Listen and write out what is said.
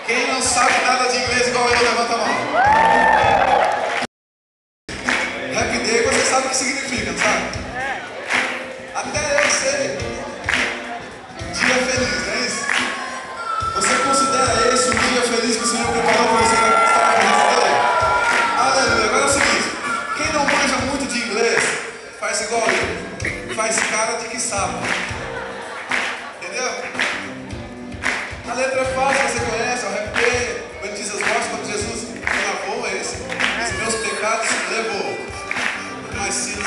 Quem não sabe nada de inglês igual eu, levanta a mão. Happy Day, você sabe o que significa, não sabe? Até eu sei. Dia feliz, não é isso? Você considera esse o dia feliz que o Senhor preparou para você estar na presença dele? Aleluia. Agora é o seguinte: quem não manja muito de inglês, faz igual eu. Faz cara de que sabe. Entendeu? A letra é fácil, você conhece, é o Happy Day. When Jesus washed, quando Jesus lavou esses meus pecados levou. My sins